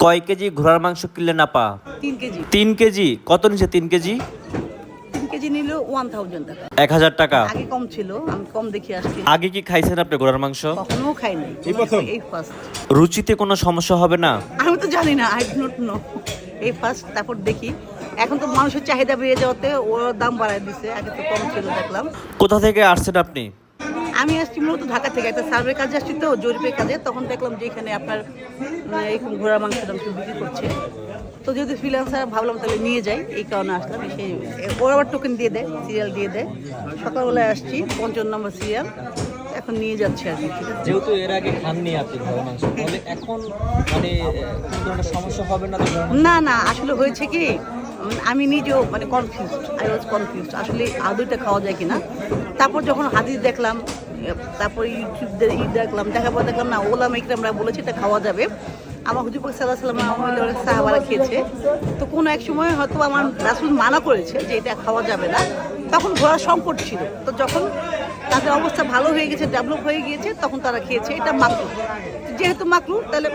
কয় কেজি ঘোড়ার মাংস কিনলেন আপা? 3 কেজি। 3 কেজি? কত নিচ্ছে 3 কেজি? 3 কেজি নিল 1000 টাকা। 1000 টাকা। আগে কম ছিল, আমি কম দেখে আসছি। আগে কি খাইছেন আপনি ঘোড়ার মাংস? কখনো খাই নাই, এই ফার্স্ট। রুচিতে কোনো সমস্যা হবে না? আমি তো জানি না, আই ডোন্ট নো, এই ফার্স্ট। তারপর দেখি, এখন তো মানুষের চাহিদা বেড়ে যাওয়াতে ওর দাম বাড়ায় দিছে, আগে তো কম ছিল দেখলাম। কোথা থেকে আসছেন আপনি? আমি আসছি মূলত ঢাকা থেকে, একটা সার্ভে কাজে আসছি তো, জরিপের কাজে। তখন দেখলাম যে এখানে আপনার এরকম ঘোড়ার মাংস টাংস বিক্রি করছে। তো যেহেতু ফ্রিল্যান্সার, ভাবলাম তাহলে নিয়ে যাই, এই কারণে আসলাম। এসে ওরা আবার টোকেন দিয়ে দেয়, সিরিয়াল দিয়ে দেয়। সকালবেলায় আসছি 55 নম্বর সিরিয়াল, এখন নিয়ে যাচ্ছি আর কি। ঠিক আছে, যেহেতু এর আগে খাননি আপনি ঘোড়ার মাংস, তাহলে এখন মানে কোনো ধরনের সমস্যা হবে না তো? না না, আসলে হয়েছে কি, আমি নিজেও মানে কনফিউজড, আই ওয়াজ কনফিউজড আসলে আদৌটা খাওয়া যায় কিনা। তারপর যখন হাদিস দেখলাম, তারপর ইউটিউব দেখলাম, দেখার পর দেখলাম না, ওলামা ইকরামরা বলেছে এটা খাওয়া যাবে। আমার হুজুর পাক সাল্লাল্লাহু আলাইহি ওয়াসাল্লাম সাহাবারা খেয়েছে। তো কোনো এক সময় হয়তো আমার রাসূল মানা করেছে যে এটা খাওয়া যাবে না, তখন ঘোড়ার সংকট ছিল। তো যখন তাদের অবস্থা ভালো হয়ে গেছে, ডেভেলপ হয়ে গিয়েছে, তখন তারা খেয়েছে। এটা মাকরু, যেহেতু মাকরু তাহলে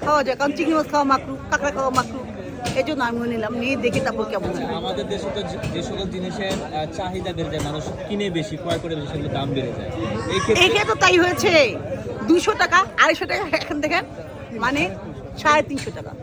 খাওয়া যায়, কারণ চিংড়ি মাছ খাওয়া মাকরু, কাঁকড়া খাওয়া মাকরু। এই জন্য আমিও নিলাম, নিয়ে দেখি তারপর কেমন হয়। আমাদের দেশে তো যে সকল জিনিসের চাহিদা বেড়ে যায়, মানুষ কিনে বেশি, ক্রয় করে বেশি, সেগুলো দাম বেড়ে যায়। এইখানে তো তাই হয়েছে, 200 টাকা 250 টাকা এখন দেখেন, মানে 350 টাকা।